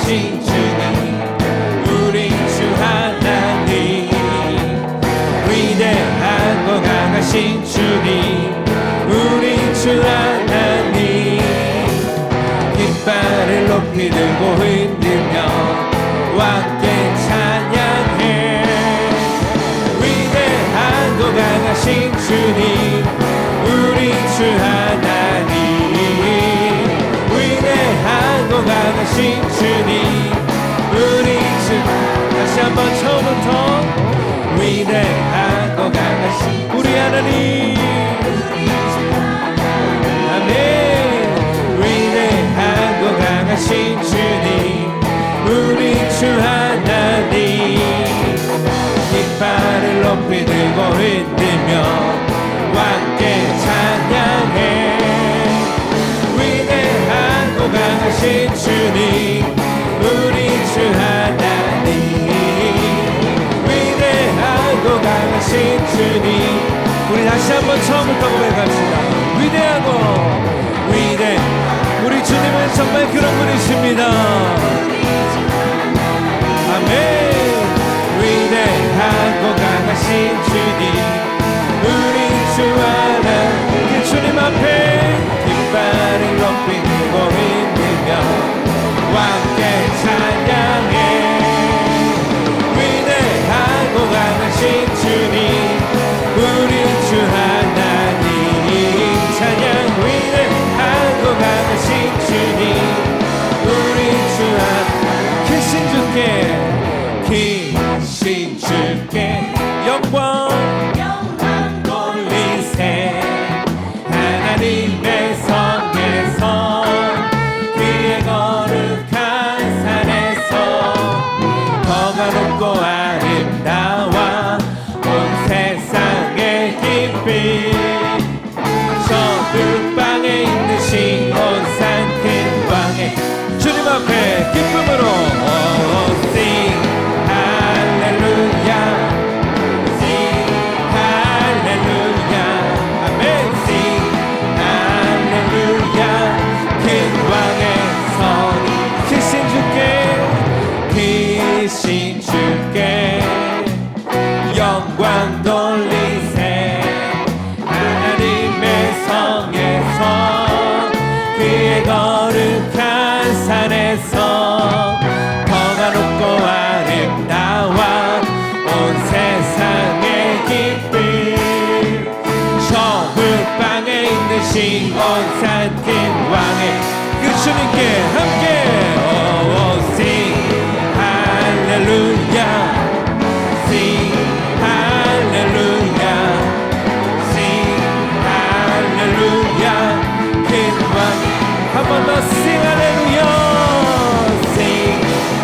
강하신 주님 우리 주 하나님 위대하고 강하신 주님 우리 주 하나님 깃발을 높이 들고 흔들며 함께 찬양해 위대하고 강하신 주님 우리 주 하나님 위대하고 강하신 주님 우리 주 다시 한번 처음부터 위대하고 강하신 우리 하나님 아멘 위대하고 강하신 주님 우리 주 하나님 깃발을 높이 들고 흔들며 함께 찬양해 위대하고 강하신 주님 우리 주 하나님 위대하고 강하신 주님 우리 다시 한번 처음부터 고백합시다. 위대 우리 주님은 정말 그런 분이십니다. 아멘 위대하고 강하신 주님 우리 주 하나님 그 주님 앞에 깃발을 높이 들고 흔들며 함께 찬양해 위대하고 강하신 주님 우리 주 하나님 찬양 위대하고 강하신 주님 우리 주 하나님 크신 주께 영광 돌리세 하나님의 성에서 그의 거룩한 산에서 거가 높고 아름다워 온 세상의 기쁨 저 끝방에 있는 시온 산 큰 방에 주님 앞에 기쁨으로 sing 할렐루야 sing 할렐루야 아멘 sing 할렐루야 큰 왕의 선 크신 주께 영광 돌리세 하나님의 성에서 그의 거룩한 산에서 거가 높고 아름다워 온 세상의 기쁨 저 물방에 있는 시온산 큰 왕의 그 주님께 함께 sing 할렐루야 sing 할렐루야 sing 할렐루야 큰 왕 한 번 더 sing 할렐루야 sing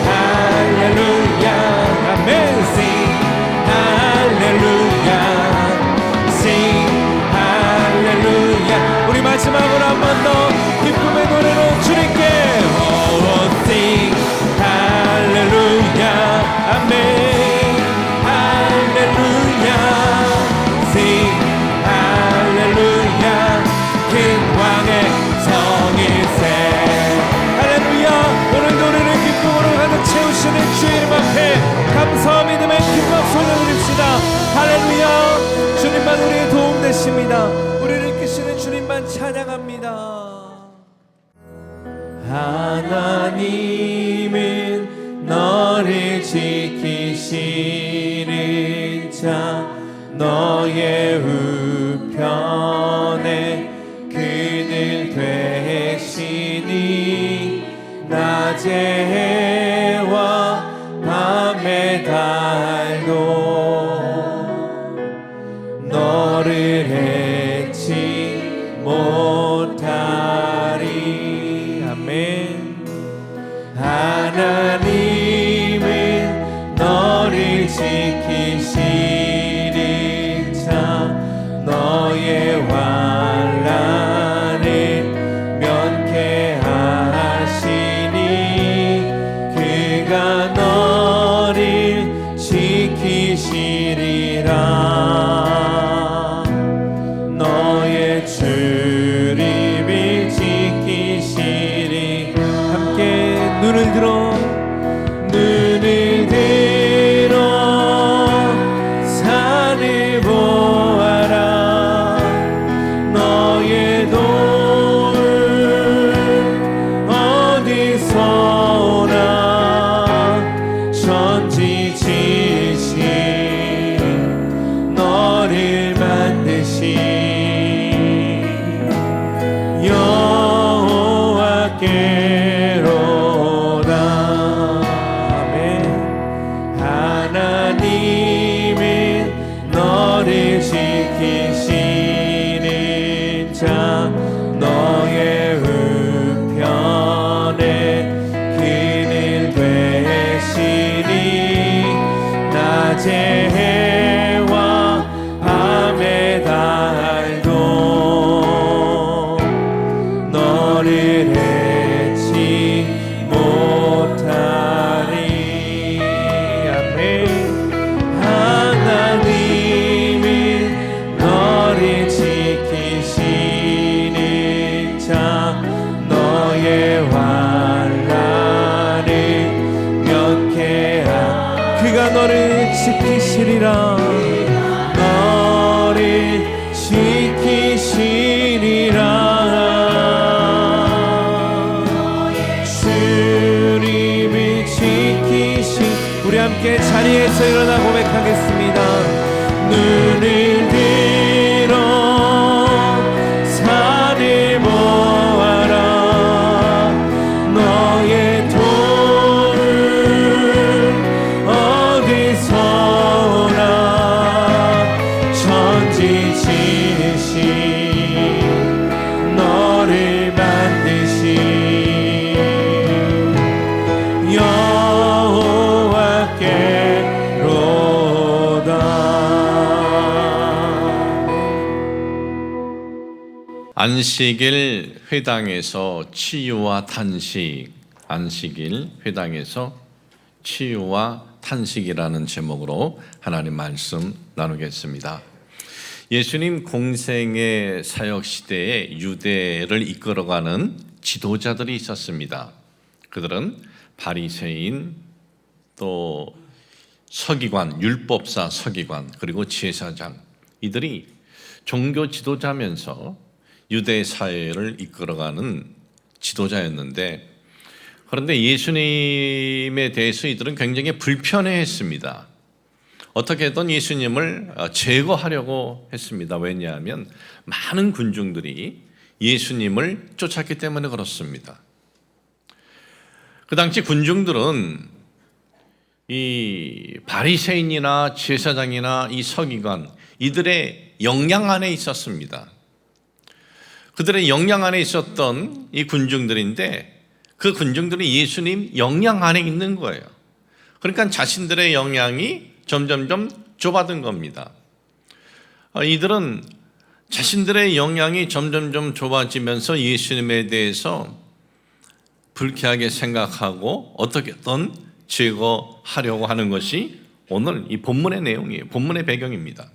할렐루야 아멘 sing 할렐루야 sing 할렐루야 우리 마지막으로 한 번 더 기쁨의 노래로 주님께 sing 할렐루야 아멘 할렐루야 sing 할렐루야 큰 왕의 성일세 할렐루야 오늘도 우리를 기쁨으로 가득 채우시는 주의 이름 앞에 감사와 믿음의 큰 박수를 드립시다. 할렐루야 주님만 우리의 도움 되십니다. 우리를 이끄시는 주님만 찬양합니다. 하나님은 너를 지키시는 자 너의 우편에 그늘 되시니 낮의 해와 밤의 달도 너를 해치 못하리 아멘 하나님은 너를 지키시는 자 너의 환난을 면케하시니 그가 너를 지키시리라 너의 출입을 지키시리 함께 눈을 들어 너를 해치 못하리. 아멘. 하나님이 너를 지키시는 자 너의 환난을 면케하. 그가 너를 지키시리라. 너를 지키시리라. 주님이 지키시. 우리 함께 자리에서 일어나 고백하겠습니다. 눈을 들어 산을 보아라. 너의 도움 어디서 오나. 천지 지으신 너를 만드신 안식일 회당에서 치유와 탄식, 안식일 회당에서 치유와 탄식이라는 제목으로 하나님 말씀 나누겠습니다. 예수님 공생의 사역 시대에 유대를 이끌어가는 지도자들이 있었습니다. 그들은 바리새인, 또 서기관, 율법사 서기관, 그리고 제사장, 이들이 종교 지도자면서 유대 사회를 이끌어가는 지도자였는데, 그런데 예수님에 대해서 이들은 굉장히 불편해했습니다. 어떻게든 예수님을 제거하려고 했습니다. 왜냐하면 많은 군중들이 예수님을 쫓았기 때문에 그렇습니다. 그 당시 군중들은 이 바리새인이나 제사장이나 이 서기관, 이들의 영향 안에 있었습니다. 그들의 영향 안에 있었던 이 군중들인데, 그 군중들이 예수님 영향 안에 있는 거예요. 그러니까 자신들의 영향이 점점점 좁아든 겁니다. 이들은 자신들의 영향이 점점점 좁아지면서 예수님에 대해서 불쾌하게 생각하고 어떻게든 제거하려고 하는 것이 오늘 이 본문의 내용이에요. 본문의 배경입니다.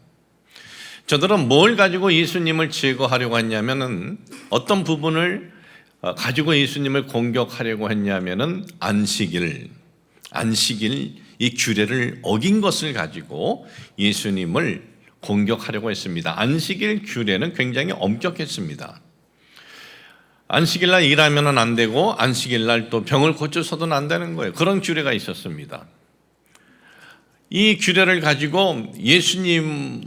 저들은 뭘 가지고 예수님을 제거하려고 했냐면은, 어떤 부분을 가지고 예수님을 공격하려고 했냐면은 안식일 이 규례를 어긴 것을 가지고 예수님을 공격하려고 했습니다. 안식일 규례는 굉장히 엄격했습니다. 안식일날 일하면 안 되고 안식일날 또 병을 고쳐서도 안 되는 거예요. 그런 규례가 있었습니다. 이 규례를 가지고 예수님을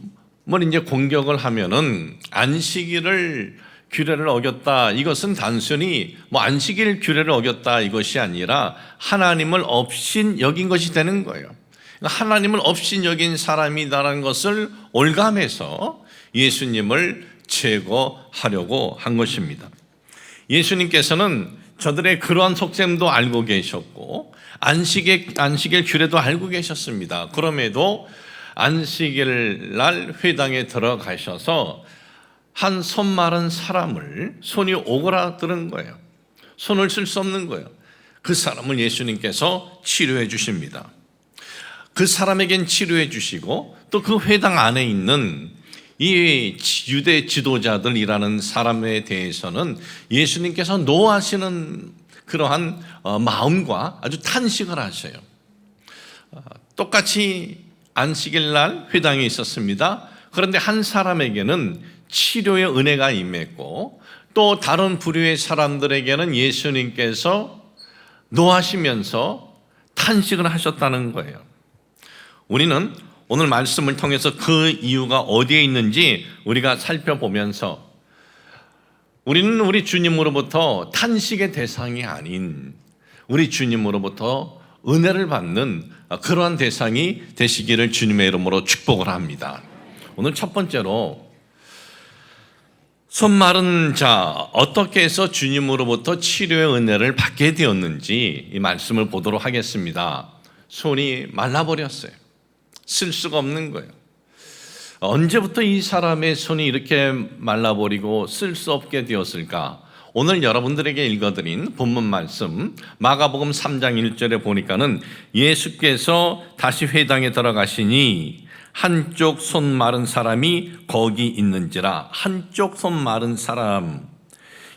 이제 공격을 하면은 안식일을 규례를 어겼다, 이것은 단순히 안식일 규례를 어겼다 이것이 아니라 하나님을 업신 여긴 것이 되는 거예요. 하나님을 업신 여긴 사람이다라는 것을 올감해서 예수님을 제거하려고 한 것입니다. 예수님께서는 저들의 그러한 속셈도 알고 계셨고 안식일 규례도 알고 계셨습니다. 그럼에도 안식일 날 회당에 들어가셔서 한 손 마른 사람을, 손이 오그라드는 거예요. 손을 쓸 수 없는 거예요. 그 사람을 예수님께서 치료해 주십니다. 그 사람에겐 치료해 주시고, 또 그 회당 안에 있는 이 유대 지도자들이라는 사람에 대해서는 예수님께서 노하시는 그러한 마음과 아주 탄식을 하셔요. 똑같이 안식일 날 회당에 있었습니다. 그런데 한 사람에게는 치료의 은혜가 임했고, 또 다른 부류의 사람들에게는 예수님께서 노하시면서 탄식을 하셨다는 거예요. 우리는 오늘 말씀을 통해서 그 이유가 어디에 있는지 우리가 살펴보면서, 우리는 우리 주님으로부터 탄식의 대상이 아닌 우리 주님으로부터 은혜를 받는 그러한 대상이 되시기를 주님의 이름으로 축복을 합니다. 오늘 첫 번째로, 손 마른 자, 어떻게 해서 주님으로부터 치료의 은혜를 받게 되었는지 이 말씀을 보도록 하겠습니다. 손이 말라버렸어요. 쓸 수가 없는 거예요. 언제부터 이 사람의 손이 이렇게 말라버리고 쓸 수 없게 되었을까? 오늘 여러분들에게 읽어드린 본문 말씀 마가복음 3장 1절에 보니까는 예수께서 다시 회당에 들어가시니 한쪽 손 마른 사람이 거기 있는지라. 한쪽 손 마른 사람,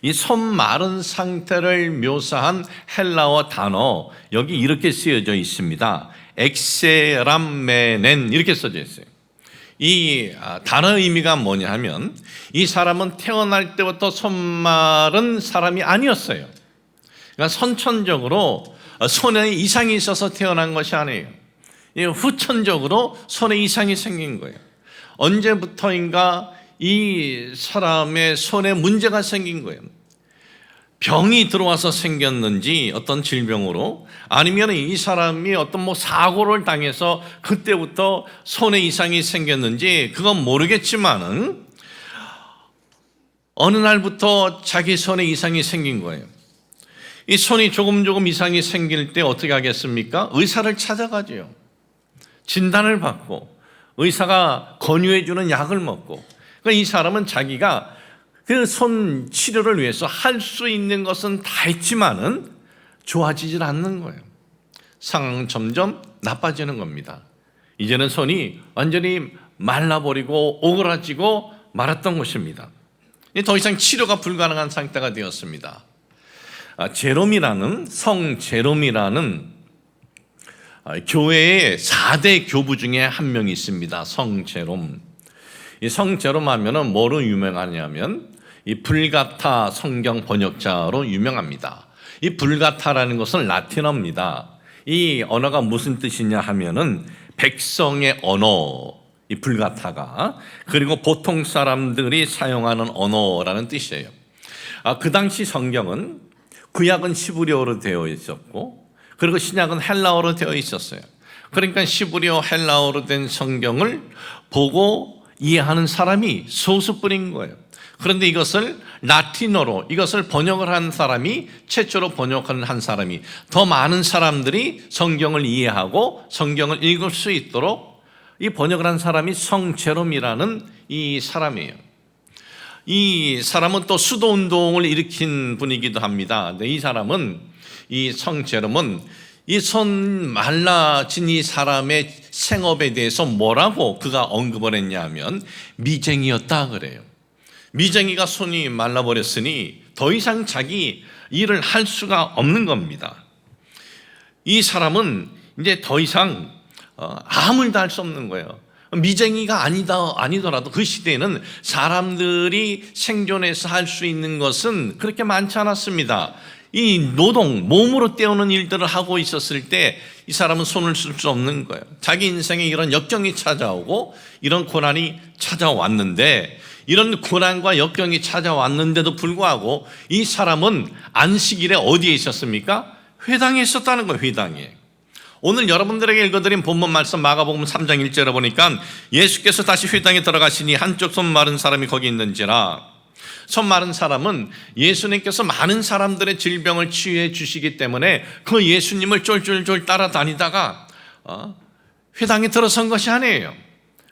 이 손 마른 상태를 묘사한 헬라어 단어 여기 이렇게 쓰여져 있습니다. 엑세람메넨 이렇게 써져 있어요. 이 단어의 의미가 뭐냐 하면 이 사람은 태어날 때부터 손 마른 사람이 아니었어요. 그러니까 선천적으로 손에 이상이 있어서 태어난 것이 아니에요. 후천적으로 손에 이상이 생긴 거예요. 언제부터인가 이 사람의 손에 문제가 생긴 거예요. 병이 들어와서 생겼는지 어떤 질병으로, 아니면 이 사람이 어떤 사고를 당해서 그때부터 손에 이상이 생겼는지 그건 모르겠지만은 어느 날부터 자기 손에 이상이 생긴 거예요. 이 손이 조금 이상이 생길 때 어떻게 하겠습니까? 의사를 찾아가죠. 진단을 받고 의사가 권유해 주는 약을 먹고. 그러니까 이 사람은 자기가 그 손 치료를 위해서 할 수 있는 것은 다 했지만은 좋아지질 않는 거예요. 상황은 점점 나빠지는 겁니다. 이제는 손이 완전히 말라버리고 오그라지고 말았던 것입니다. 더 이상 치료가 불가능한 상태가 되었습니다. 성 제롬이라는 교회의 4대 교부 중에 한 명이 있습니다. 성 제롬. 이 성 제롬 하면은 뭐로 유명하냐면 이 불가타 성경 번역자로 유명합니다. 이 불가타라는 것은 라틴어입니다. 이 언어가 무슨 뜻이냐 하면은 백성의 언어, 이 불가타가, 그리고 보통 사람들이 사용하는 언어라는 뜻이에요. 그 당시 성경은 구약은 시브리어로 되어 있었고, 그리고 신약은 헬라어로 되어 있었어요. 그러니까 시브리어 헬라어로 된 성경을 보고 이해하는 사람이 소수뿐인 거예요. 그런데 이것을 라틴어로 이것을 번역을 한 사람이, 최초로 번역을 한 사람이, 더 많은 사람들이 성경을 이해하고 성경을 읽을 수 있도록 이 번역을 한 사람이 성 제롬이라는 이 사람이에요. 이 사람은 또 수도 운동을 일으킨 분이기도 합니다. 근데 이 사람은, 이 성 제롬은 이 손 말라진 이 사람의 생업에 대해서 뭐라고 그가 언급을 했냐면 미쟁이였다 그래요. 미쟁이가 손이 말라버렸으니 더 이상 자기 일을 할 수가 없는 겁니다. 이 사람은 이제 더 이상 아무 일도 할 수 없는 거예요. 미쟁이가 아니더라도 그 시대에는 사람들이 생존해서 할 수 있는 것은 그렇게 많지 않았습니다. 이 노동, 몸으로 때우는 일들을 하고 있었을 때 이 사람은 손을 쓸 수 없는 거예요. 자기 인생에 이런 역경이 찾아오고 이런 고난이 찾아왔는데, 이런 고난과 역경이 찾아왔는데도 불구하고 이 사람은 안식일에 어디에 있었습니까? 회당에 있었다는 거예요. 회당에. 오늘 여러분들에게 읽어드린 본문 말씀 마가복음 3장 1절에 보니까 예수께서 다시 회당에 들어가시니 한쪽 손 마른 사람이 거기 있는지라. 손 마른 사람은 예수님께서 많은 사람들의 질병을 치유해 주시기 때문에 그 예수님을 쫄쫄쫄 따라다니다가 회당에 들어선 것이 아니에요.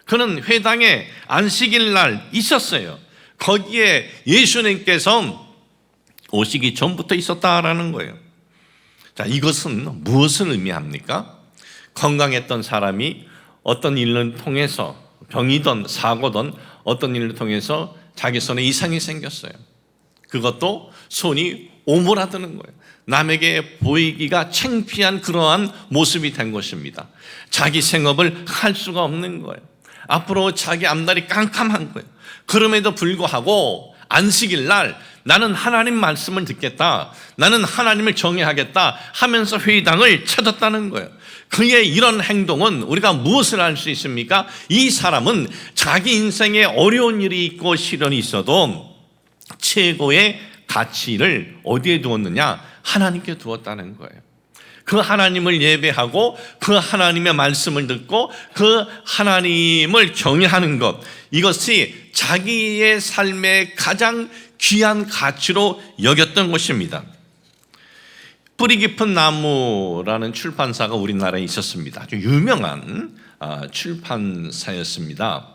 그는 회당에 안식일 날 있었어요. 거기에 예수님께서 오시기 전부터 있었다라는 거예요. 자, 이것은 무엇을 의미합니까? 건강했던 사람이 어떤 일을 통해서, 병이든 사고든 어떤 일을 통해서 자기 손에 이상이 생겼어요. 그것도 손이 오므라드는 거예요. 남에게 보이기가 창피한 그러한 모습이 된 것입니다. 자기 생업을 할 수가 없는 거예요. 앞으로 자기 앞날이 깜깜한 거예요. 그럼에도 불구하고 안식일 날 나는 하나님 말씀을 듣겠다, 나는 하나님을 정의하겠다 하면서 회당을 찾았다는 거예요. 그의 이런 행동은 우리가 무엇을 알 수 있습니까? 이 사람은 자기 인생에 어려운 일이 있고 시련이 있어도 최고의 가치를 어디에 두었느냐? 하나님께 두었다는 거예요. 그 하나님을 예배하고 그 하나님의 말씀을 듣고 그 하나님을 경외하는 것, 이것이 자기의 삶의 가장 귀한 가치로 여겼던 것입니다. 뿌리 깊은 나무라는 출판사가 우리나라에 있었습니다. 아주 유명한 출판사였습니다.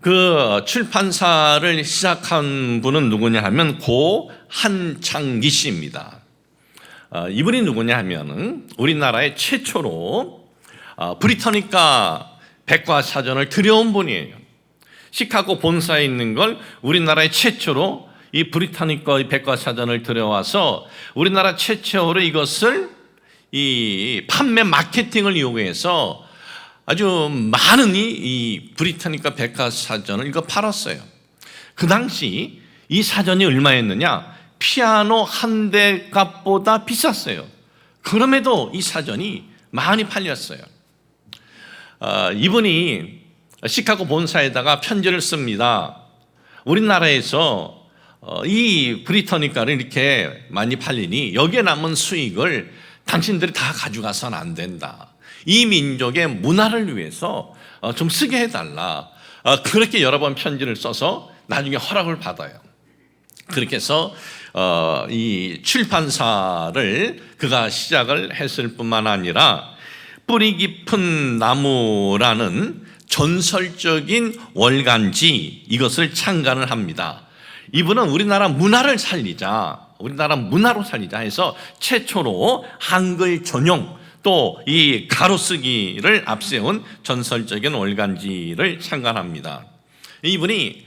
그 출판사를 시작한 분은 누구냐 하면 고 한창기 씨입니다. 이분이 누구냐 하면은 우리나라의 최초로 브리터니카 백과사전을 들여온 분이에요. 시카고 본사에 있는 걸 우리나라의 최초로 이 브리터니카 백과사전을 들여와서 우리나라 최초로 이것을 이 판매 마케팅을 이용해서 아주 많은 이 브리터니카 백과사전을 이거 팔았어요. 그 당시 이 사전이 얼마였느냐? 피아노 한 대 값보다 비쌌어요. 그럼에도 이 사전이 많이 팔렸어요. 이분이 시카고 본사에다가 편지를 씁니다. 우리나라에서 이 브리터니카를 이렇게 많이 팔리니 여기에 남은 수익을 당신들이 다 가져가서는 안 된다. 이 민족의 문화를 위해서 좀 쓰게 해달라. 그렇게 여러 번 편지를 써서 나중에 허락을 받아요. 그렇게 해서 이 출판사를 그가 시작을 했을 뿐만 아니라 뿌리 깊은 나무라는 전설적인 월간지 이것을 창간을 합니다. 이분은 우리나라 문화를 살리자, 우리나라 문화로 살리자 해서 최초로 한글 전용 또 이 가로쓰기를 앞세운 전설적인 월간지를 창간합니다. 이분이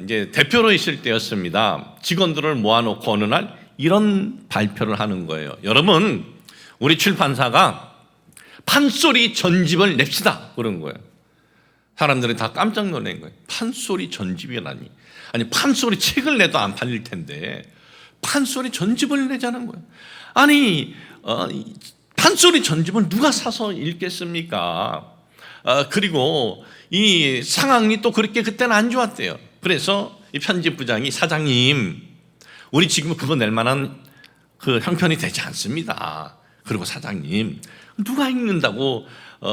이제 대표로 있을 때였습니다. 직원들을 모아놓고 어느 날 이런 발표를 하는 거예요. 여러분, 우리 출판사가 판소리 전집을 냅시다. 그런 거예요. 사람들이 다 깜짝 놀란 거예요. 판소리 전집이라니. 아니, 판소리 책을 내도 안 팔릴 텐데 판소리 전집을 내자는 거예요. 아니, 판소리 전집을 누가 사서 읽겠습니까? 그리고 이 상황이 또 그렇게 그때는 안 좋았대요. 그래서 이 편집부장이 사장님, 우리 지금 그거 낼 만한 그 형편이 되지 않습니다. 그리고 사장님, 누가 읽는다고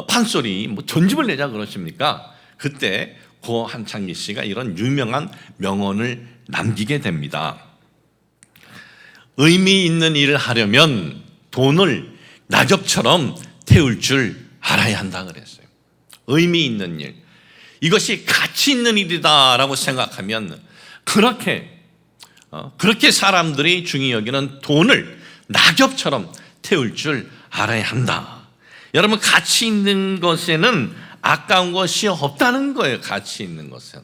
판소리 뭐 전집을 내자 그러십니까? 그때 고 한창기 씨가 이런 유명한 명언을 남기게 됩니다. 의미 있는 일을 하려면 돈을 낙엽처럼 태울 줄 알아야 한다 그랬어요. 의미 있는 일, 이것이 가치 있는 일이다라고 생각하면 그렇게 사람들이 중히 여기는 돈을 낙엽처럼 태울 줄 알아야 한다. 여러분, 가치 있는 것에는 아까운 것이 없다는 거예요. 가치 있는 것은.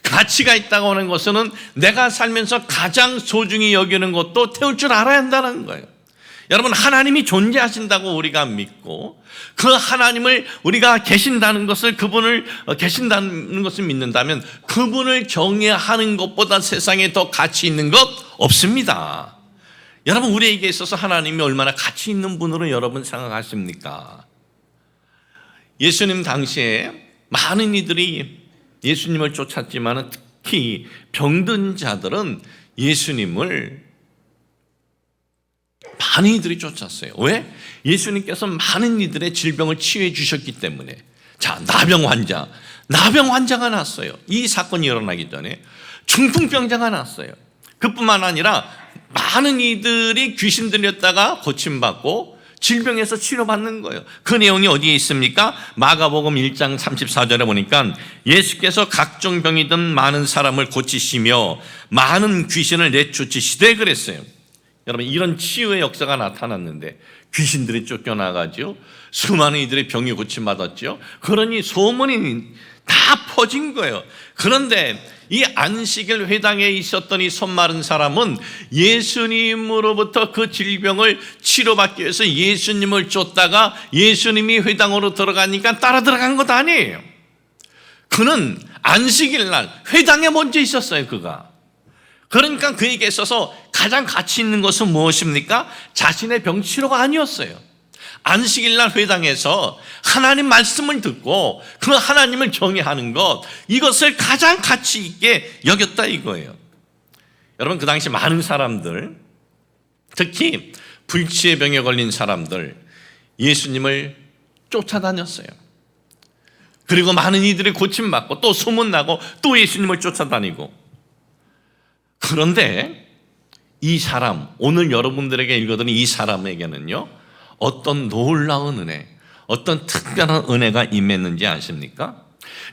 가치가 있다고 하는 것은 내가 살면서 가장 소중히 여기는 것도 태울 줄 알아야 한다는 거예요. 여러분, 하나님이 존재하신다고 우리가 믿고 그 하나님을 우리가 계신다는 것을, 그분을 계신다는 것을 믿는다면 그분을 경외하는 것보다 세상에 더 가치 있는 것 없습니다. 여러분, 우리에게 있어서 하나님이 얼마나 가치 있는 분으로 여러분 생각하십니까? 예수님 당시에 많은 이들이 예수님을 쫓았지만 특히 병든 자들은 예수님을 많은 이들이 쫓았어요. 왜? 예수님께서 많은 이들의 질병을 치유해 주셨기 때문에. 자, 나병 환자가 났어요. 이 사건이 일어나기 전에 중풍병자가 났어요. 그뿐만 아니라 많은 이들이 귀신 들렸다가 고침받고 질병에서 치료받는 거예요. 그 내용이 어디에 있습니까? 마가복음 1장 34절에 보니까 예수께서 각종 병이 든 많은 사람을 고치시며 많은 귀신을 내쫓으시되 그랬어요. 여러분, 이런 치유의 역사가 나타났는데 귀신들이 쫓겨나가죠. 수많은 이들의 병이 고침받았죠. 그러니 소문이 다 퍼진 거예요. 그런데 이 안식일 회당에 있었던 이 손마른 사람은 예수님으로부터 그 질병을 치료받기 위해서 예수님을 쫓다가 예수님이 회당으로 들어가니까 따라 들어간 것 아니에요. 그는 안식일 날 회당에 먼저 있었어요. 그가. 그러니까 그에게 있어서 가장 가치 있는 것은 무엇입니까? 자신의 병 치료가 아니었어요. 안식일 날 회당에서 하나님 말씀을 듣고 그 하나님을 경외하는 것, 이것을 가장 가치 있게 여겼다 이거예요. 여러분, 그 당시 많은 사람들, 특히 불치의 병에 걸린 사람들, 예수님을 쫓아다녔어요. 그리고 많은 이들이 고침받고 또 소문나고 또 예수님을 쫓아다니고. 그런데 이 사람, 오늘 여러분들에게 읽어드린 이 사람에게는요, 어떤 놀라운 은혜, 어떤 특별한 은혜가 임했는지 아십니까?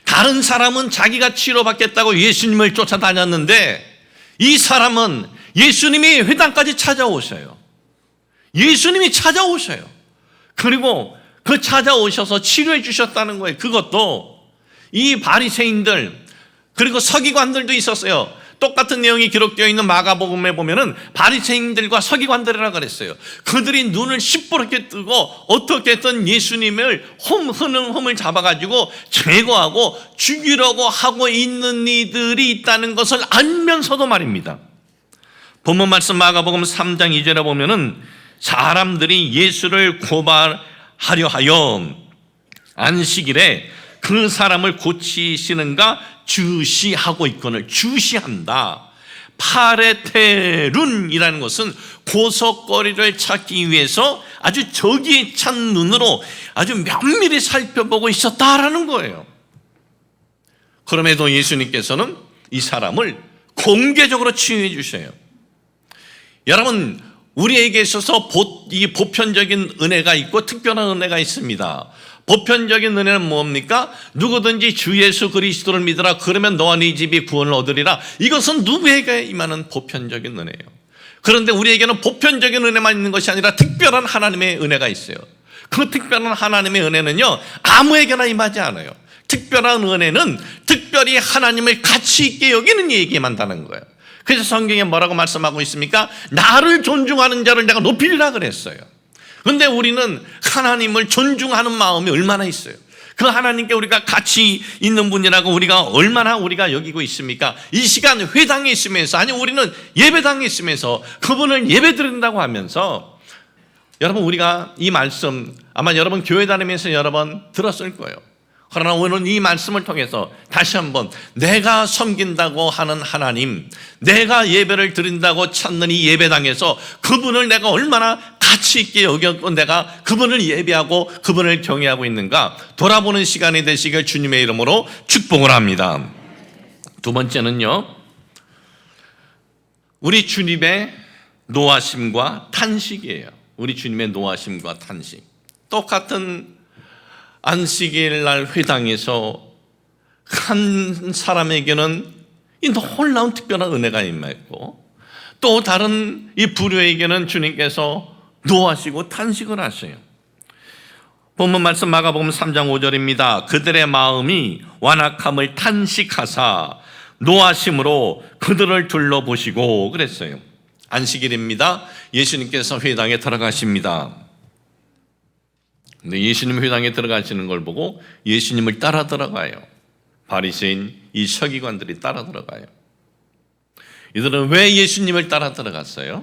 다른 사람은 자기가 치료받겠다고 예수님을 쫓아다녔는데 이 사람은 예수님이 회당까지 찾아오셔요. 예수님이 찾아오셔요. 그리고 그 찾아오셔서 치료해 주셨다는 거예요. 그것도 이 바리새인들 그리고 서기관들도 있었어요. 똑같은 내용이 기록되어 있는 마가복음에 보면은 바리새인들과 서기관들이라 그랬어요. 그들이 눈을 시퍼렇게 뜨고 어떻게든 예수님을 흠을 잡아가지고 제거하고 죽이려고 하고 있는 이들이 있다는 것을 알면서도 말입니다. 본문 말씀 마가복음 3장 2절에 보면은 사람들이 예수를 고발하려 하여 안식일에 그 사람을 고치시는가 주시하고 있거늘. 주시한다. 파레테룬이라는 것은 고석거리를 찾기 위해서 아주 저기에 찬 눈으로 아주 면밀히 살펴보고 있었다라는 거예요. 그럼에도 예수님께서는 이 사람을 공개적으로 치유해 주셔요. 여러분, 우리에게 있어서 이 보편적인 은혜가 있고 특별한 은혜가 있습니다. 보편적인 은혜는 뭡니까? 누구든지 주 예수 그리스도를 믿으라 그러면 너와 네 집이 구원을 얻으리라. 이것은 누구에게 임하는 보편적인 은혜예요. 그런데 우리에게는 보편적인 은혜만 있는 것이 아니라 특별한 하나님의 은혜가 있어요. 그 특별한 하나님의 은혜는요, 아무에게나 임하지 않아요. 특별한 은혜는 특별히 하나님을 가치 있게 여기는 이에게 임한다는 거예요. 그래서 성경에 뭐라고 말씀하고 있습니까? 나를 존중하는 자를 내가 높이리라 그랬어요. 그런데 우리는 하나님을 존중하는 마음이 얼마나 있어요. 그 하나님께 우리가 가치 있는 분이라고 얼마나 우리가 여기고 있습니까? 이 시간 회당에 있으면서, 아니 우리는 예배당에 있으면서 그분을 예배드린다고 하면서, 여러분 우리가 이 말씀 아마 여러분 교회 다니면서 여러 번 들었을 거예요. 그러나 오늘 이 말씀을 통해서 다시 한번 내가 섬긴다고 하는 하나님, 내가 예배를 드린다고 찾는 이 예배당에서 그분을 내가 얼마나 가치 있게 여겼고 내가 그분을 예배하고 그분을 경외하고 있는가 돌아보는 시간이 되시길 주님의 이름으로 축복을 합니다. 두 번째는요, 우리 주님의 노하심과 탄식이에요. 우리 주님의 노하심과 탄식. 똑같은 안식일 날 회당에서 한 사람에게는 이 놀라운 특별한 은혜가 임했고, 또 다른 이 불효에게는 주님께서 노하시고 탄식을 하셔요. 본문 말씀 마가복음 3장 5절입니다. 그들의 마음이 완악함을 탄식하사 노하심으로 그들을 둘러보시고 그랬어요. 안식일입니다. 예수님께서 회당에 들어가십니다. 근데 예수님 회당에 들어가시는 걸 보고 예수님을 따라 들어가요. 바리새인 이 서기관들이 따라 들어가요. 이들은 왜 예수님을 따라 들어갔어요?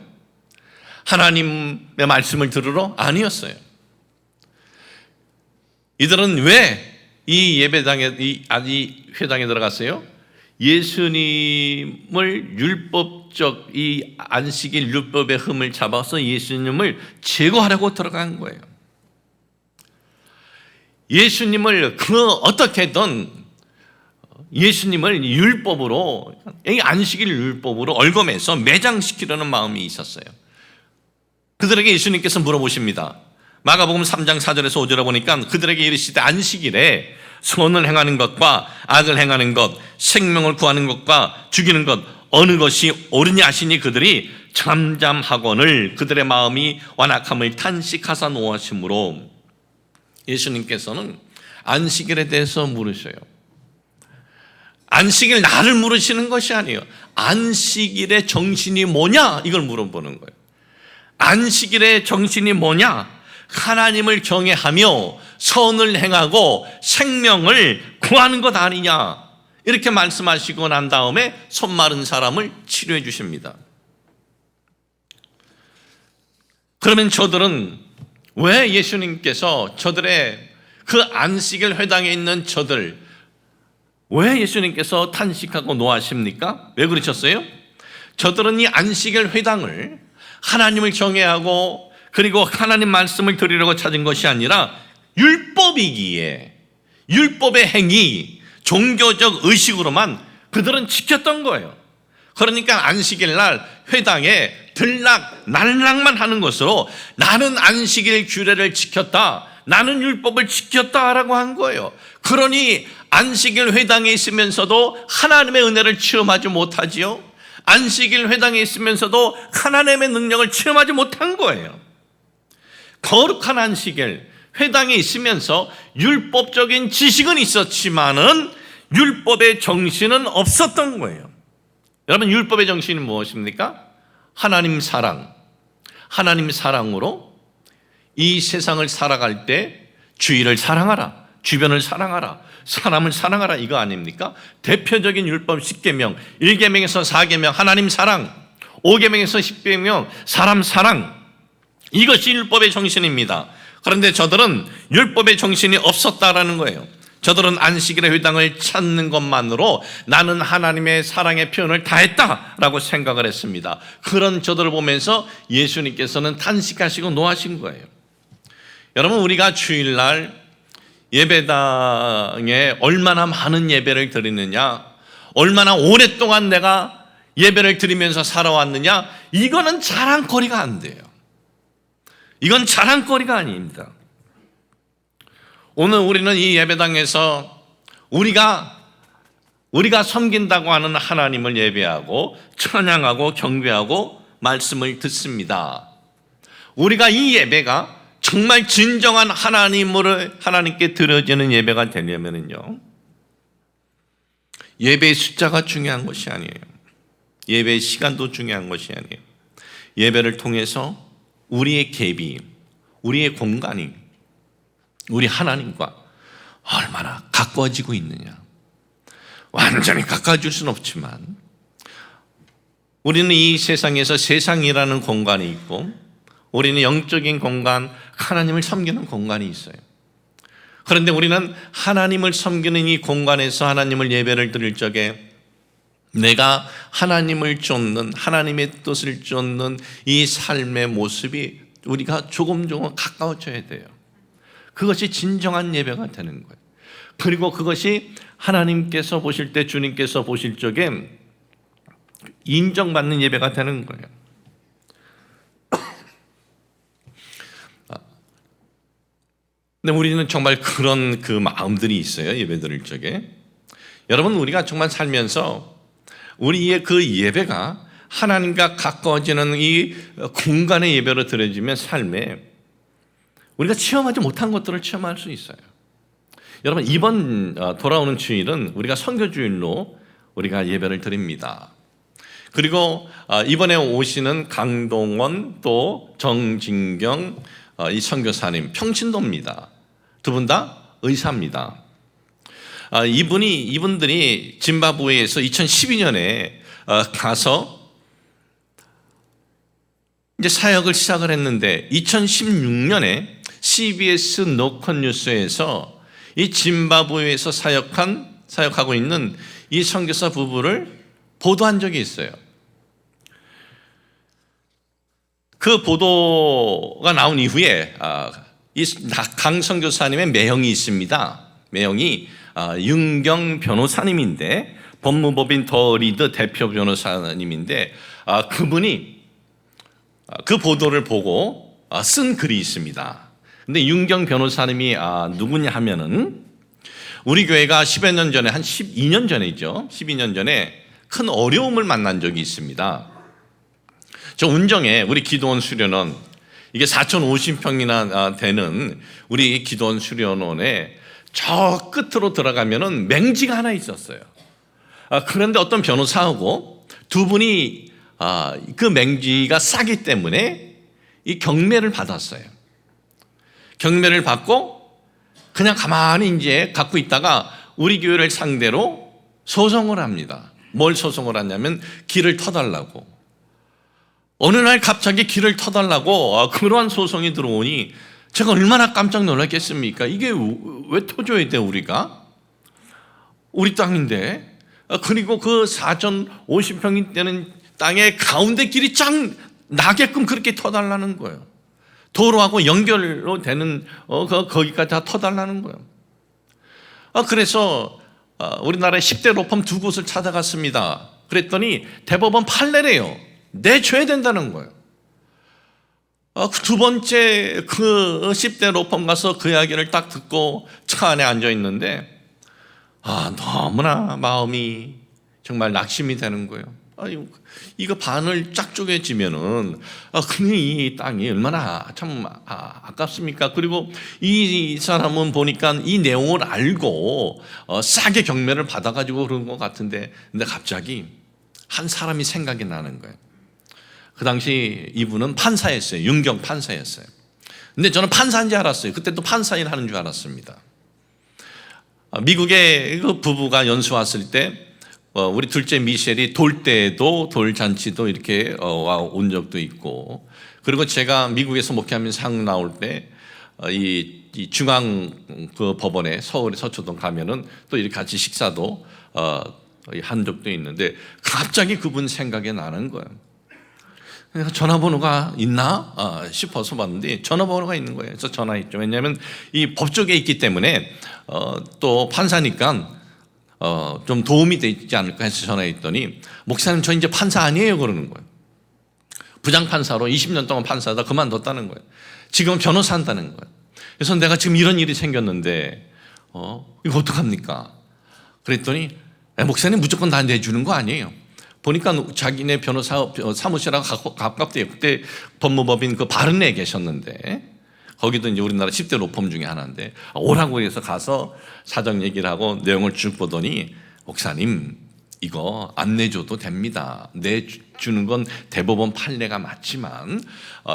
하나님의 말씀을 들으러? 아니었어요. 이들은 왜 이 예배당에, 이 회당에 들어갔어요? 예수님을 율법적 이 안식일 율법의 흠을 잡아서 예수님을 제거하려고 들어간 거예요. 예수님을 어떻게든 예수님을 율법으로, 이 안식일 율법으로 얼검해서 매장시키려는 마음이 있었어요. 그들에게 예수님께서 물어보십니다. 마가복음 3장 4절에서 5절에 보니까 그들에게 이르시되 안식일에 선을 행하는 것과 악을 행하는 것, 생명을 구하는 것과 죽이는 것 어느 것이 옳으냐 하시니 그들이 잠잠하거늘 그들의 마음이 완악함을 탄식하사 노하심으로. 예수님께서는 안식일에 대해서 물으셔요. 안식일 나를 물으시는 것이 아니에요. 안식일의 정신이 뭐냐? 이걸 물어보는 거예요. 안식일의 정신이 뭐냐? 하나님을 경외하며 선을 행하고 생명을 구하는 것 아니냐? 이렇게 말씀하시고 난 다음에 손 마른 사람을 치료해 주십니다. 그러면 저들은 왜 예수님께서 저들의 그 안식일 회당에 있는 저들, 왜 예수님께서 탄식하고 노하십니까? 왜 그러셨어요? 저들은 이 안식일 회당을 하나님을 경외하고 그리고 하나님 말씀을 드리려고 찾은 것이 아니라 율법이기에, 율법의 행위, 종교적 의식으로만 그들은 지켰던 거예요. 그러니까 안식일 날 회당에 들락 날락만 하는 것으로 나는 안식일 규례를 지켰다, 나는 율법을 지켰다라고 한 거예요. 그러니 안식일 회당에 있으면서도 하나님의 은혜를 체험하지 못하지요. 안식일 회당에 있으면서도 하나님의 능력을 체험하지 못한 거예요. 거룩한 안식일 회당에 있으면서 율법적인 지식은 있었지만은 율법의 정신은 없었던 거예요. 여러분, 율법의 정신이 무엇입니까? 하나님 사랑. 하나님 사랑으로 이 세상을 살아갈 때 주위를 사랑하라, 주변을 사랑하라, 사람을 사랑하라, 이거 아닙니까? 대표적인 율법 10계명, 1계명에서 4계명 하나님 사랑, 5계명에서 10계명 사람 사랑, 이것이 율법의 정신입니다. 그런데 저들은 율법의 정신이 없었다라는 거예요. 저들은 안식일의 회당을 찾는 것만으로 나는 하나님의 사랑의 표현을 다했다라고 생각을 했습니다. 그런 저들을 보면서 예수님께서는 탄식하시고 노하신 거예요. 여러분, 우리가 주일날 예배당에 얼마나 많은 예배를 드리느냐, 얼마나 오랫동안 내가 예배를 드리면서 살아왔느냐, 이거는 자랑거리가 안 돼요. 이건 자랑거리가 아닙니다. 오늘 우리는 이 예배당에서 우리가 섬긴다고 하는 하나님을 예배하고 찬양하고 경배하고 말씀을 듣습니다. 우리가 이 예배가 정말 진정한 하나님께 드려지는 예배가 되려면요, 예배의 숫자가 중요한 것이 아니에요. 예배의 시간도 중요한 것이 아니에요. 예배를 통해서 우리의 갭이, 우리의 공간이 우리 하나님과 얼마나 가까워지고 있느냐. 완전히 가까워질 수는 없지만 우리는 이 세상에서 세상이라는 공간이 있고 우리는 영적인 공간, 하나님을 섬기는 공간이 있어요. 그런데 우리는 하나님을 섬기는 이 공간에서 하나님을 예배를 드릴 적에 내가 하나님을 쫓는, 하나님의 뜻을 쫓는 이 삶의 모습이 우리가 조금 가까워져야 돼요. 그것이 진정한 예배가 되는 거예요. 그리고 그것이 하나님께서 보실 때, 주님께서 보실 적에 인정받는 예배가 되는 거예요. 근데 우리는 정말 그런 그 마음들이 있어요. 예배 드릴 적에. 여러분, 우리가 정말 살면서 우리의 그 예배가 하나님과 가까워지는 이 공간의 예배로 드려지면 삶에 우리가 체험하지 못한 것들을 체험할 수 있어요. 여러분, 이번 돌아오는 주일은 우리가 선교주일로 우리가 예배를 드립니다. 그리고 이번에 오시는 강동원 또 정진경 이 선교사님 평신도입니다. 두 분 다 의사입니다. 이분들이 짐바브웨에서 2012년에 가서 이제 사역을 시작을 했는데 2016년에 CBS 노컷 뉴스에서 이 짐바브웨에서 사역하고 있는 이 선교사 부부를 보도한 적이 있어요. 그 보도가 나온 이후에 이 강 선교사님의 매형이 있습니다. 매형이 윤경 변호사님인데, 법무법인 더 리드 대표 변호사님인데, 그분이 그 보도를 보고 쓴 글이 있습니다. 근데 윤경 변호사님이 누구냐 하면은 우리 교회가 10여 년 전에, 한 12년 전이죠. 12년 전에 큰 어려움을 만난 적이 있습니다. 저 운정에 우리 기도원 수련원, 이게 4,050평이나 되는 우리 기도원 수련원에 저 끝으로 들어가면은 맹지가 하나 있었어요. 그런데 어떤 변호사하고 두 분이 그 맹지가 싸기 때문에 이 경매를 받았어요. 경매를 받고 그냥 가만히 이제 갖고 있다가 우리 교회를 상대로 소송을 합니다. 뭘 소송을 하냐면 길을 터달라고. 어느 날 갑자기 길을 터달라고 그러한 소송이 들어오니 제가 얼마나 깜짝 놀랐겠습니까? 이게 왜 터줘야 돼, 우리가? 우리 땅인데. 그리고 그 4,050평이 되는 땅의 가운데 길이 쫙 나게끔 그렇게 터달라는 거예요. 도로하고 연결로 되는 거기까지 다 터달라는 거예요. 그래서 우리나라의 10대 로펌 두 곳을 찾아갔습니다. 그랬더니 대법원 판례래요. 내줘야 된다는 거예요. 두 번째 그 10대 로펌 가서 그 이야기를 딱 듣고 차 안에 앉아 있는데 너무나 마음이 정말 낙심이 되는 거예요. 이거 반을 쫙 쪼개지면은 그냥 이 땅이 얼마나 참 아깝습니까? 그리고 이 사람은 보니까 이 내용을 알고 싸게 경매를 받아가지고 그런 것 같은데, 근데 갑자기 한 사람이 생각이 나는 거예요. 그 당시 이분은 판사였어요. 윤경 판사였어요. 근데 저는 판사인 줄 알았어요. 그때 또 판사일 하는 줄 알았습니다. 미국에 그 부부가 연수 왔을 때 우리 둘째 미셸이 돌때도 돌잔치도 이렇게 온 적도 있고, 그리고 제가 미국에서 목회하면서 한국 나올 때 이 중앙 그 법원에 서울의 서초동 가면은 또 이렇게 같이 식사도 한 적도 있는데, 갑자기 그분 생각이 나는 거예요. 전화번호가 있나 싶어서 봤는데 전화번호가 있는 거예요. 그래서 전화했죠. 왜냐하면 이 법조계에 있기 때문에 또 판사니까 좀 도움이 되지 않을까 해서 전화했더니, 목사님 저 이제 판사 아니에요 그러는 거예요. 부장판사로 20년 동안 판사하다 그만뒀다는 거예요. 지금 변호사 한다는 거예요. 그래서 내가 지금 이런 일이 생겼는데 이거 어떡합니까? 그랬더니 목사님 무조건 다 내주는 거 아니에요. 보니까 자기네 변호사 사무실하고 가깝대요. 그때 법무법인 그 바른에 계셨는데, 거기도 이제 우리나라 10대 로펌 중에 하나인데, 오라고 해서 가서 사정 얘기를 하고 내용을 쭉 보더니, 목사님 이거 안 내줘도 됩니다. 내주는 건 대법원 판례가 맞지만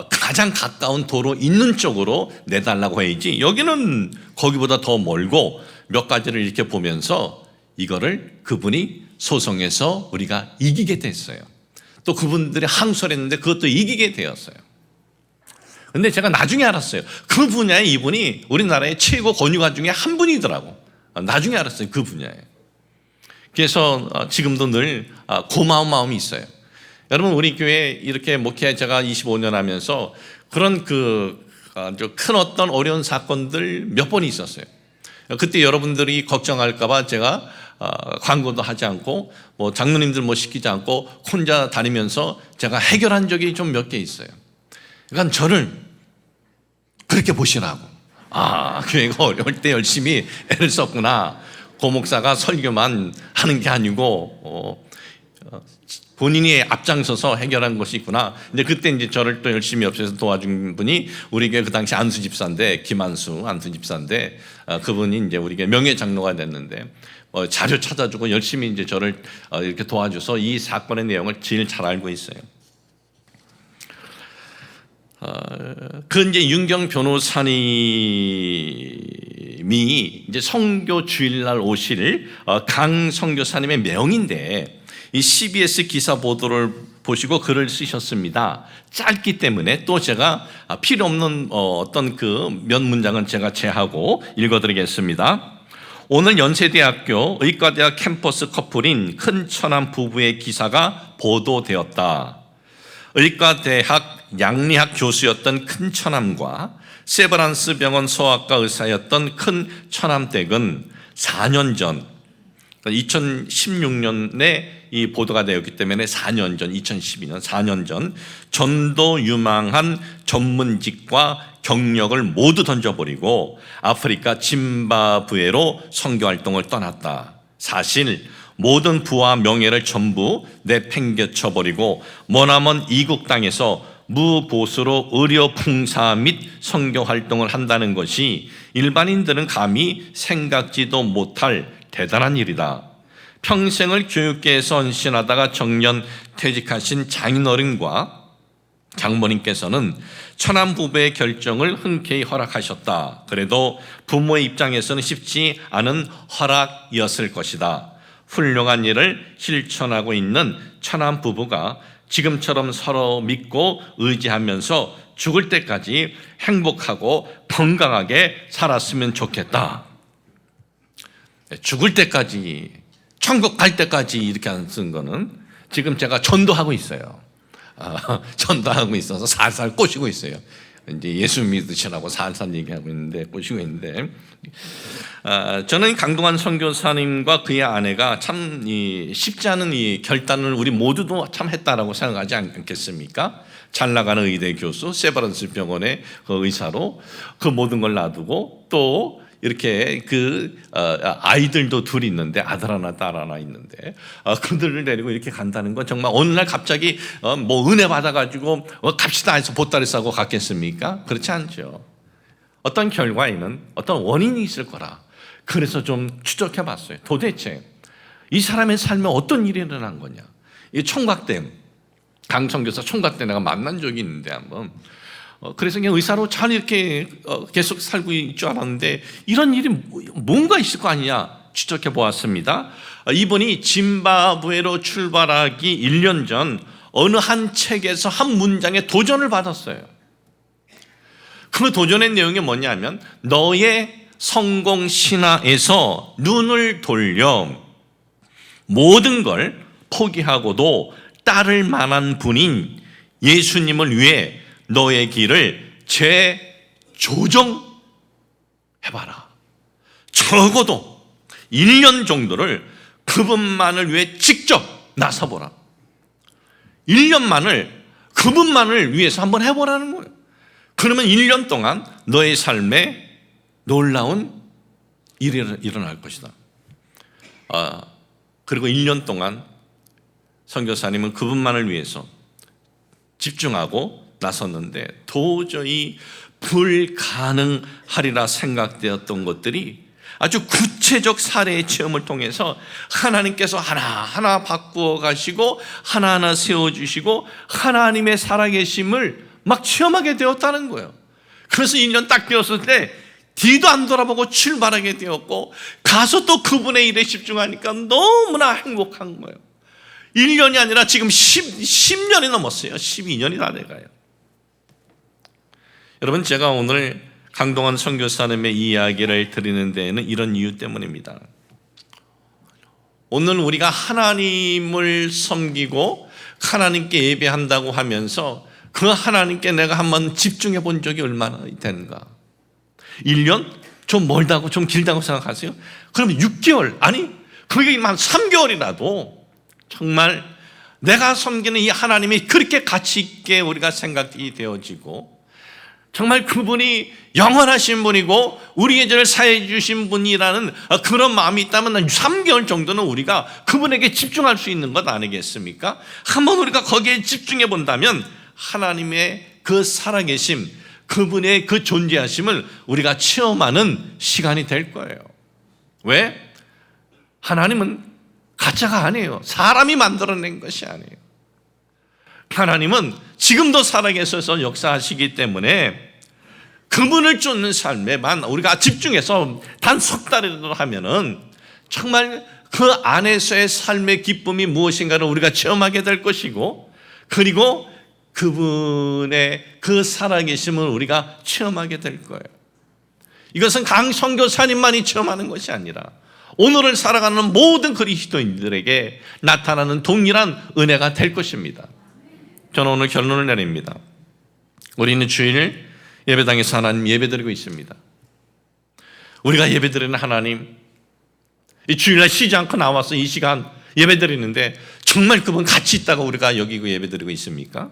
가장 가까운 도로 있는 쪽으로 내달라고 해야지, 여기는 거기보다 더 멀고 몇 가지를 이렇게 보면서 이거를 그분이 소송에서 우리가 이기게 됐어요. 또 그분들이 항소를 했는데 그것도 이기게 되었어요. 근데 제가 나중에 알았어요. 그 분야에 이분이 우리나라의 최고 권유가 중에 한 분이더라고. 나중에 알았어요. 그 분야에. 그래서 지금도 늘 고마운 마음이 있어요. 여러분, 우리 교회 이렇게 목회 제가 25년 하면서 그런 아주 큰 어떤 어려운 사건들 몇 번 있었어요. 그때 여러분들이 걱정할까봐 제가 광고도 하지 않고 뭐 장로님들 뭐 시키지 않고 혼자 다니면서 제가 해결한 적이 좀 몇 개 있어요. 그러니까 저를 그렇게 보시라고. 교회가 어려울 때 열심히 애를 썼구나. 고 목사가 설교만 하는 게 아니고 본인이 앞장서서 해결한 것이 있구나. 근데 그때 이제 저를 또 열심히 옆에서 도와준 분이 우리 교회 그 당시 안수 집사인데, 김한수 안수 집사인데, 그분이 이제 우리 교회 명예 장로가 됐는데 자료 찾아주고 열심히 이제 저를 이렇게 도와줘서 이 사건의 내용을 제일 잘 알고 있어요. 그 이제 윤경 변호사님이 이제 선교 주일날 오실 강 선교사님의 명인데, 이 CBS 기사 보도를 보시고 글을 쓰셨습니다. 짧기 때문에 또 제가 필요 없는 어떤 그 몇 문장은 제가 제하고 읽어드리겠습니다. 오늘 연세대학교 의과대학 캠퍼스 커플인 큰처남 부부의 기사가 보도되었다. 의과대학 양리학 교수였던 큰처남과 세브란스 병원 소아과 의사였던 큰처남댁은 4년 전, 2016년에 이 보도가 되었기 때문에 4년 전, 2012년 4년 전 전도 유망한 전문직과 경력을 모두 던져버리고 아프리카 짐바브웨로 선교활동을 떠났다. 사실 모든 부와 명예를 전부 내팽개쳐버리고 머나먼 이국 땅에서 무보수로 의료 풍사 및 선교활동을 한다는 것이 일반인들은 감히 생각지도 못할 대단한 일이다. 평생을 교육계에서 헌신하다가 정년 퇴직하신 장인어른과 장모님께서는 처남 부부의 결정을 흔쾌히 허락하셨다. 그래도 부모의 입장에서는 쉽지 않은 허락이었을 것이다. 훌륭한 일을 실천하고 있는 처남 부부가 지금처럼 서로 믿고 의지하면서 죽을 때까지 행복하고 건강하게 살았으면 좋겠다. 죽을 때까지, 천국 갈 때까지 이렇게 안 쓴 거는 지금 제가 전도하고 있어요. 전도하고 있어서 살살 꼬시고 있어요. 이제 예수 믿으시라고 살살 얘기하고 있는데, 꼬시고 있는데, 저는 강동환 선교사님과 그의 아내가 참 쉽지 않은 이 결단을 우리 모두도 참 했다라고 생각하지 않겠습니까? 잘 나가는 의대 교수, 세브란스 병원의 그 의사로 그 모든 걸 놔두고 또 이렇게 아이들도 둘 있는데 아들 하나 딸 하나 있는데 그들을 데리고 이렇게 간다는 건 정말 어느 날 갑자기 뭐 은혜 받아가지고 갑시다 해서 보따리 싸고 갔겠습니까? 그렇지 않죠. 어떤 결과에는 어떤 원인이 있을 거라. 그래서 좀 추적해 봤어요. 도대체 이 사람의 삶에 어떤 일이 일어난 거냐. 이 총각댐, 강성교사 총각댐 내가 만난 적이 있는데 한번 그래서 그냥 의사로 잘 이렇게 계속 살고 있을 줄 알았는데 이런 일이 뭔가 있을 거 아니냐 추적해 보았습니다. 이분이 짐바브웨로 출발하기 1년 전 어느 한 책에서 한 문장에 도전을 받았어요. 그 도전의 내용이 뭐냐면 너의 성공 신화에서 눈을 돌려 모든 걸 포기하고도 따를 만한 분인 예수님을 위해 너의 길을 재조정해봐라. 적어도 1년 정도를 그분만을 위해 직접 나서보라. 1년만을 그분만을 위해서 한번 해보라는 거예요. 그러면 1년 동안 너의 삶에 놀라운 일이 일어날 것이다. 그리고 1년 동안 선교사님은 그분만을 위해서 집중하고 나섰는데 도저히 불가능하리라 생각되었던 것들이 아주 구체적 사례의 체험을 통해서 하나님께서 하나하나 바꾸어 가시고 하나하나 세워주시고 하나님의 살아계심을 막 체험하게 되었다는 거예요. 그래서 2년 딱 되었을 때 뒤도 안 돌아보고 출발하게 되었고 가서 또 그분의 일에 집중하니까 너무나 행복한 거예요. 1년이 아니라 지금 10년이 넘었어요. 12년이 다 돼가요. 여러분, 제가 오늘 강동원 선교사님의 이야기를 드리는 데에는 이런 이유 때문입니다. 오늘 우리가 하나님을 섬기고 하나님께 예배한다고 하면서 그 하나님께 내가 한번 집중해 본 적이 얼마나 되는가? 1년? 좀 멀다고 좀 길다고 생각하세요? 그러면 6개월 아니 그게 한 3개월이라도 정말 내가 섬기는 이 하나님이 그렇게 가치 있게 우리가 생각이 되어지고 정말 그분이 영원하신 분이고 우리의 죄를 사해 주신 분이라는 그런 마음이 있다면 3개월 정도는 우리가 그분에게 집중할 수 있는 것 아니겠습니까? 한번 우리가 거기에 집중해 본다면 하나님의 그 살아계심, 그분의 그 존재하심을 우리가 체험하는 시간이 될 거예요. 왜? 하나님은 가짜가 아니에요. 사람이 만들어낸 것이 아니에요. 하나님은 지금도 살아계셔서 역사하시기 때문에 그분을 쫓는 삶에만 우리가 집중해서 단 석 달이라도 하면은 정말 그 안에서의 삶의 기쁨이 무엇인가를 우리가 체험하게 될 것이고 그리고 그분의 그 살아계심을 우리가 체험하게 될 거예요. 이것은 강 선교사님만이 체험하는 것이 아니라 오늘을 살아가는 모든 그리스도인들에게 나타나는 동일한 은혜가 될 것입니다. 저는 오늘 결론을 내립니다. 우리는 주일 예배당에서 하나님 예배드리고 있습니다. 우리가 예배드리는 하나님, 이 주일날 쉬지 않고 나와서 이 시간 예배드리는데 정말 그분 가치 있다고 우리가 여기고 예배드리고 있습니까?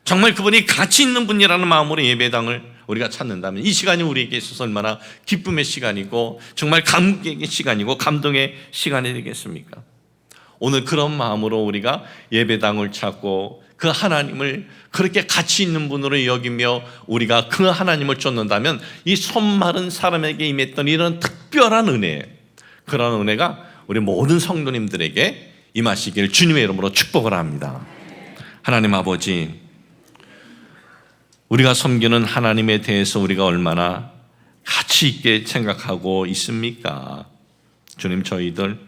정말 그분이 가치 있는 분이라는 마음으로 예배당을 우리가 찾는다면 이 시간이 우리에게 있어서 얼마나 기쁨의 시간이고 정말 감격의 시간이고 감동의 시간이 되겠습니까? 오늘 그런 마음으로 우리가 예배당을 찾고 그 하나님을 그렇게 가치 있는 분으로 여기며 우리가 그 하나님을 쫓는다면 이 손마른 사람에게 임했던 이런 특별한 은혜, 그런 은혜가 우리 모든 성도님들에게 임하시길 주님의 이름으로 축복을 합니다. 하나님 아버지, 우리가 섬기는 하나님에 대해서 우리가 얼마나 가치 있게 생각하고 있습니까? 주님, 저희들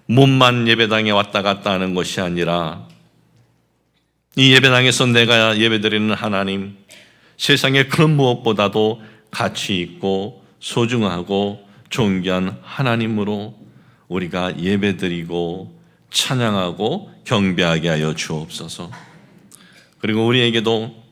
몸만 예배당에 왔다 갔다 하는 것이 아니라 이 예배당에서 내가 예배드리는 하나님, 세상에 그 무엇보다도 가치 있고 소중하고 존귀한 하나님으로 우리가 예배드리고 찬양하고 경배하게 하여 주옵소서. 그리고 우리에게도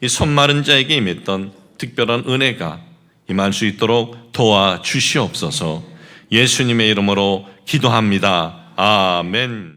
이 손마른 자에게 임했던 특별한 은혜가 임할 수 있도록 도와주시옵소서. 예수님의 이름으로 기도합니다. 아멘.